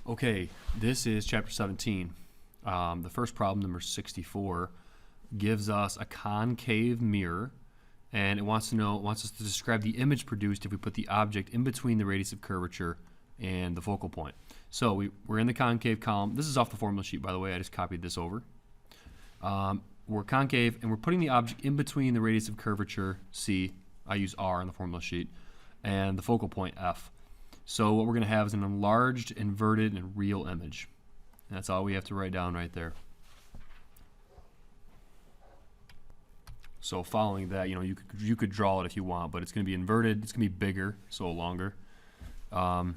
Okay, this is chapter 17. The first problem, number 64, gives us a concave mirror, and it wants us to describe the image produced if we put the object in between the radius of curvature and the focal point. So we're in the concave column. This is off the formula sheet, by the way. I just copied this over. We're concave, and we're putting the object in between the radius of curvature, C, I use R on the formula sheet, and the focal point, F. So what we're going to have is an enlarged, inverted, and real image. And that's all we have to write down right there. So following that, you could draw it if you want, but it's going to be inverted. It's going to be bigger, so longer, and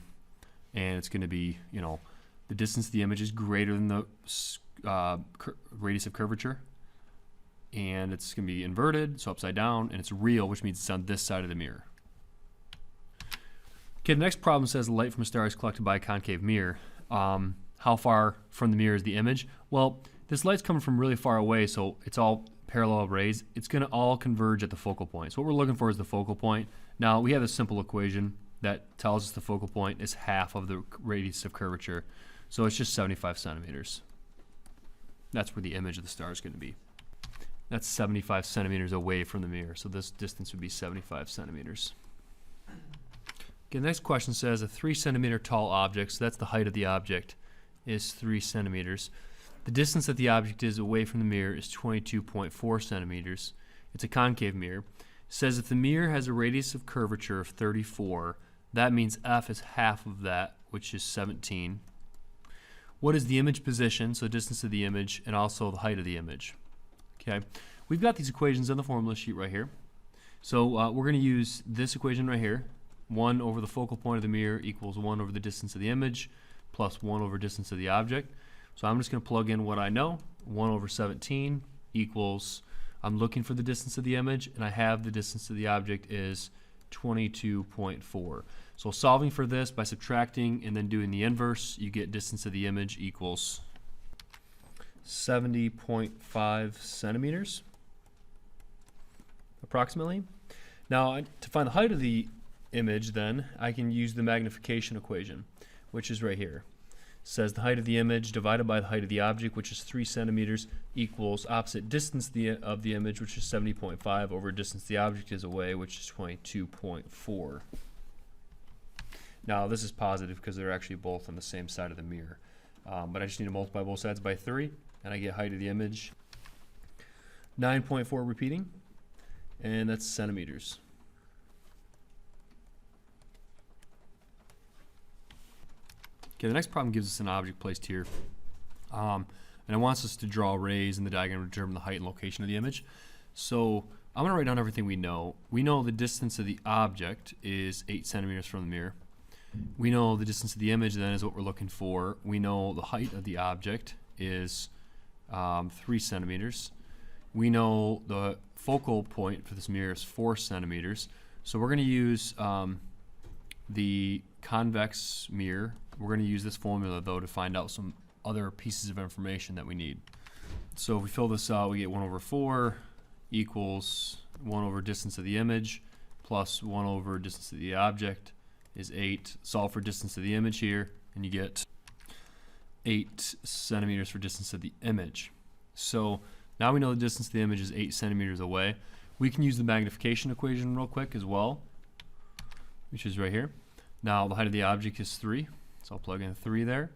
it's going to be, the distance to the image is greater than the radius of curvature, and it's going to be inverted, so upside down, and it's real, which means it's on this side of the mirror. Okay, the next problem says light from a star is collected by a concave mirror. How far from the mirror is the image? Well, this light's coming from really far away, so it's all parallel rays. It's going to all converge at the focal point. So what we're looking for is the focal point. Now, we have a simple equation that tells us the focal point is half of the radius of curvature. So it's just 75 centimeters. That's where the image of the star is going to be. That's 75 centimeters away from the mirror, so this distance would be 75 centimeters. Okay, the next question says a 3 centimeter tall object, so that's the height of the object, is 3 centimeters. The distance that the object is away from the mirror is 22.4 centimeters. It's a concave mirror. It says if the mirror has a radius of curvature of 34, that means F is half of that, which is 17. What is the image position, so distance of the image, and also the height of the image? Okay, we've got these equations on the formula sheet right here. So we're going to use this equation right here. 1 over the focal point of the mirror equals 1 over the distance of the image plus 1 over distance of the object. So I'm just going to plug in what I know. 1 over 17 equals, I'm looking for the distance of the image, and I have the distance of the object is 22.4. So solving for this by subtracting and then doing the inverse, you get distance of the image equals 70.5 centimeters approximately. Now to find the height of the image, then I can use the magnification equation, which is right here. It says the height of the image divided by the height of the object, which is 3 centimeters, equals opposite distance of the image, which is 70.5, over distance the object is away, which is 22.4. Now this is positive because they're actually both on the same side of the mirror. But I just need to multiply both sides by 3, and I get height of the image 9.4 repeating, and that's centimeters. Okay, the next problem gives us an object placed here, and it wants us to draw rays in the diagram to determine the height and location of the image. So I'm going to write down everything we know. We know the distance of the object is 8 centimeters from the mirror. We know the distance of the image then is what we're looking for. We know the height of the object is 3 centimeters. We know the focal point for this mirror is 4 centimeters. So we're going to use the convex mirror. We're going to use this formula though to find out some other pieces of information that we need. So if we fill this out, we get 1 over 4 equals 1 over distance of the image plus 1 over distance of the object is 8. Solve for distance of the image here, and you get 8 centimeters for distance of the image. So now we know the distance of the image is 8 centimeters away. We can use the magnification equation real quick as well, which is right here. Now the height of the object is 3, so I'll plug in 3 there.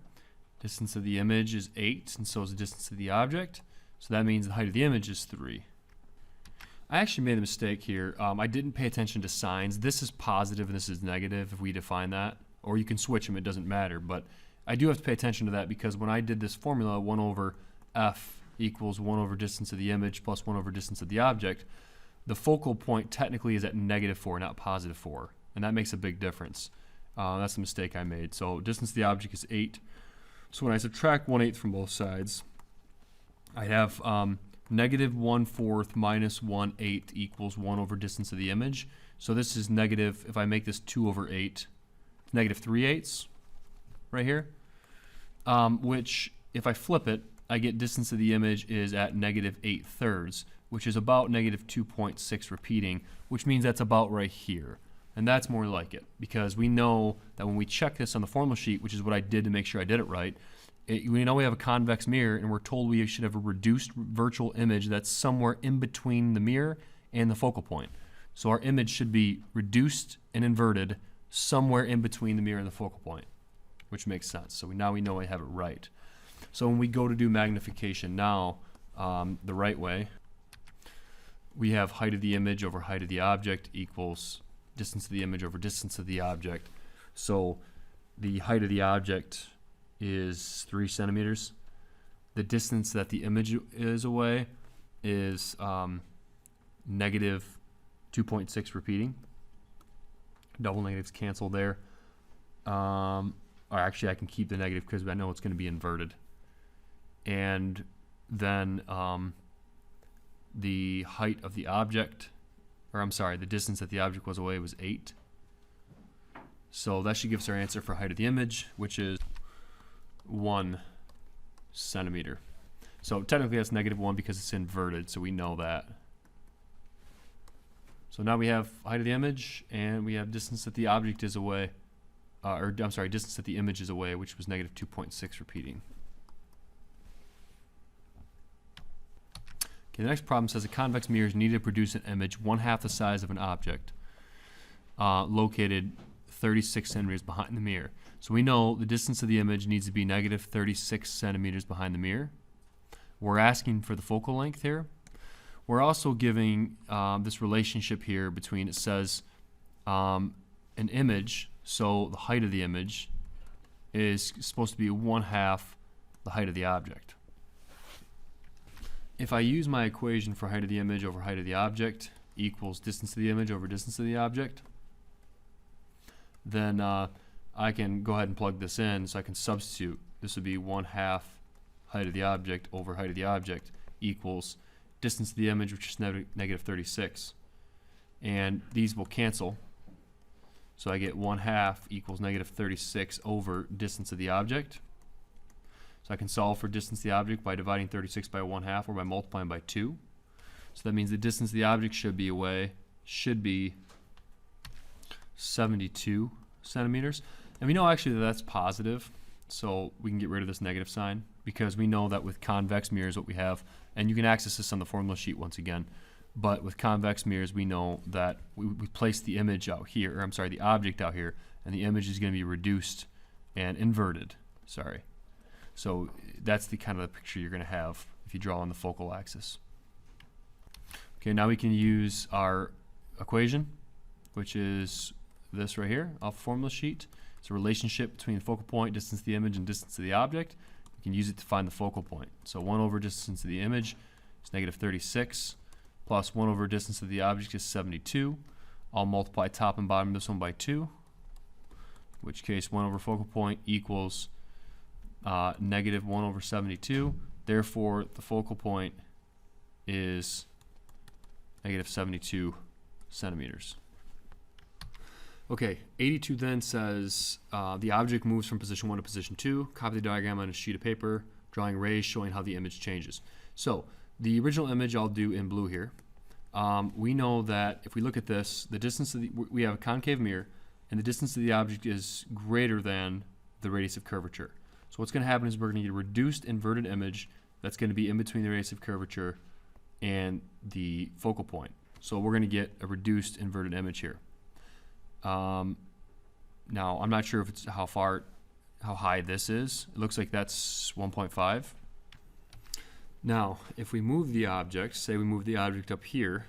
Distance of the image is 8, and so is the distance of the object. So that means the height of the image is 3. I actually made a mistake here. I didn't pay attention to signs. This is positive and this is negative if we define that. Or you can switch them, it doesn't matter. But I do have to pay attention to that because when I did this formula, 1 over F equals 1 over distance of the image plus 1 over distance of the object, the focal point technically is at -4, not +4. And that makes a big difference. That's the mistake I made. So distance of the object is 8. So when I subtract 1/8 from both sides, I have -1/4 minus 1/8 equals 1 over distance of the image. So this is negative, if I make this 2 over 8, -3/8 right here, which if I flip it, I get distance of the image is at -8/3, which is about -2.6 repeating, which means that's about right here. And that's more like it, because we know that when we check this on the formula sheet, which is what I did to make sure I did it right, we know we have a convex mirror, and we're told we should have a reduced virtual image that's somewhere in between the mirror and the focal point. So our image should be reduced and inverted somewhere in between the mirror and the focal point, which makes sense. So now we know I have it right. So when we go to do magnification now, the right way, we have height of the image over height of the object equals distance of the image over distance of the object. So the height of the object is 3 centimeters. The distance that the image is away is negative 2.6 repeating. Double negatives cancel there. Or actually I can keep the negative because I know it's going to be inverted. And then the height of the object, or I'm sorry, the distance that the object was away was 8. So that should give us our answer for height of the image, which is 1 centimeter. So technically that's -1 because it's inverted, so we know that. So now we have height of the image, and we have distance that the object is away, or I'm sorry, distance that the image is away, which was -2.6 repeating. Okay, the next problem says a convex mirror is needed to produce an image 1/2 the size of an object located 36 centimeters behind the mirror. So we know the distance of the image needs to be -36 centimeters behind the mirror. We're asking for the focal length here. We're also giving this relationship here between, it says an image, so the height of the image is supposed to be 1/2 the height of the object. If I use my equation for height of the image over height of the object equals distance of the image over distance of the object, then I can go ahead and plug this in, so I can substitute. This would be 1/2 height of the object over height of the object equals distance of the image, which is -36. And these will cancel. So I get 1/2 equals -36 over distance of the object. So I can solve for distance of the object by dividing 36 by 1/2 or by multiplying by 2. So that means the distance of the object should be 72 centimeters. And we know actually that that's positive, so we can get rid of this negative sign, because we know that with convex mirrors what we have, and you can access this on the formula sheet once again, but with convex mirrors we know that we place the image out here, or I'm sorry, the object out here, and the image is going to be reduced and inverted. Sorry. So that's the kind of the picture you're going to have if you draw on the focal axis. Okay, now we can use our equation, which is this right here off the formula sheet. It's a relationship between the focal point, distance of the image, and distance of the object. You can use it to find the focal point. So 1 over distance of the image is -36, plus 1 over distance of the object is 72. I'll multiply top and bottom of this one by 2, in which case 1 over focal point equals -1 over 72. Therefore, the focal point is -72 centimeters. Okay, 82 then says the object moves from position 1 to position 2. Copy the diagram on a sheet of paper, drawing rays showing how the image changes. So the original image I'll do in blue here. We know that if we look at this, the distance of we have a concave mirror, and the distance of the object is greater than the radius of curvature. So what's going to happen is we're going to get a reduced inverted image that's going to be in between the radius of curvature and the focal point. So we're going to get a reduced inverted image here. Now I'm not sure if it's how high this is. It looks like that's 1.5. Now if we move the object, say we move the object up here,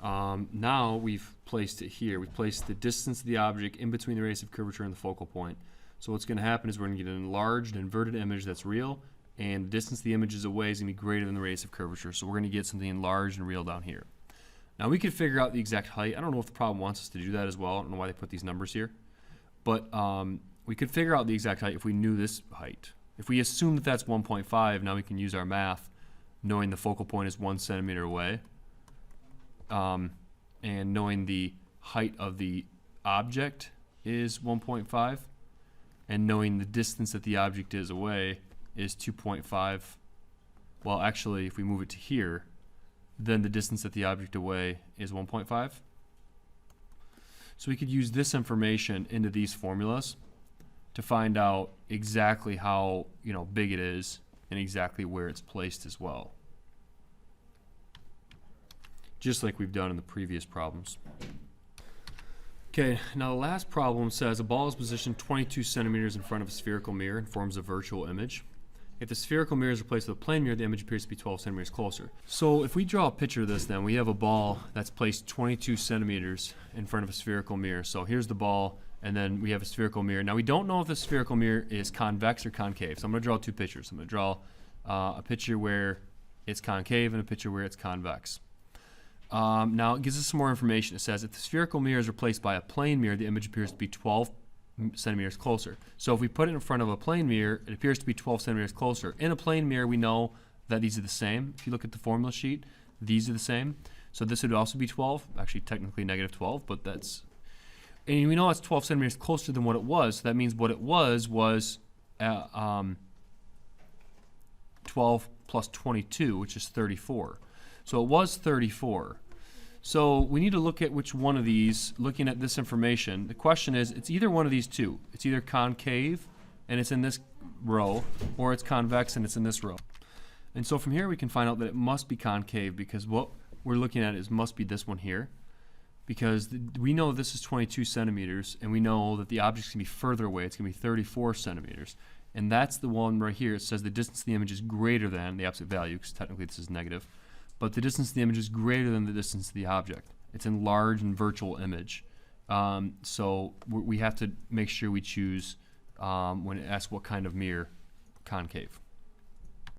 now we've placed it here. We've placed the distance of the object in between the radius of curvature and the focal point. So what's going to happen is we're going to get an enlarged inverted image that's real, and the distance the image is away is going to be greater than the radius of curvature. So we're going to get something enlarged and real down here. Now we could figure out the exact height. I don't know if the problem wants us to do that as well. I don't know why they put these numbers here. But we could figure out the exact height if we knew this height. If we assume that that's 1.5, now we can use our math, knowing the focal point is 1 centimeter away, and knowing the height of the object is 1.5, and knowing the distance that the object is away is 2.5. Well, actually, if we move it to here, then the distance that the object away is 1.5. So we could use this information into these formulas to find out exactly how, big it is and exactly where it's placed as well. Just like we've done in the previous problems. Okay, now the last problem says a ball is positioned 22 centimeters in front of a spherical mirror and forms a virtual image. If the spherical mirror is replaced with a plane mirror, the image appears to be 12 centimeters closer. So if we draw a picture of this, then we have a ball that's placed 22 centimeters in front of a spherical mirror. So here's the ball, and then we have a spherical mirror. Now we don't know if the spherical mirror is convex or concave. So I'm going to draw two pictures. I'm going to draw a picture where it's concave and a picture where it's convex. Now it gives us some more information. It says if the spherical mirror is replaced by a plane mirror, the image appears to be 12 centimeters closer. So if we put it in front of a plane mirror, it appears to be 12 centimeters closer. In a plane mirror, we know that these are the same. If you look at the formula sheet, these are the same. So this would also be 12, actually technically negative 12, but that's, and we know it's 12 centimeters closer than what it was. So that means what it was 12 plus 22, which is 34. So it was 34. So we need to look at which one of these, looking at this information. The question is, it's either one of these two. It's either concave and it's in this row, or it's convex and it's in this row. And so from here we can find out that it must be concave, because what we're looking at must be this one here. Because we know this is 22 centimeters, and we know that the object's going to be further away. It's going to be 34 centimeters. And that's the one right here. It says the distance to the image is greater than the absolute value, because technically this is negative. But the distance to the image is greater than the distance to the object. It's in large and virtual image. So we have to make sure we choose, when it asks what kind of mirror, concave.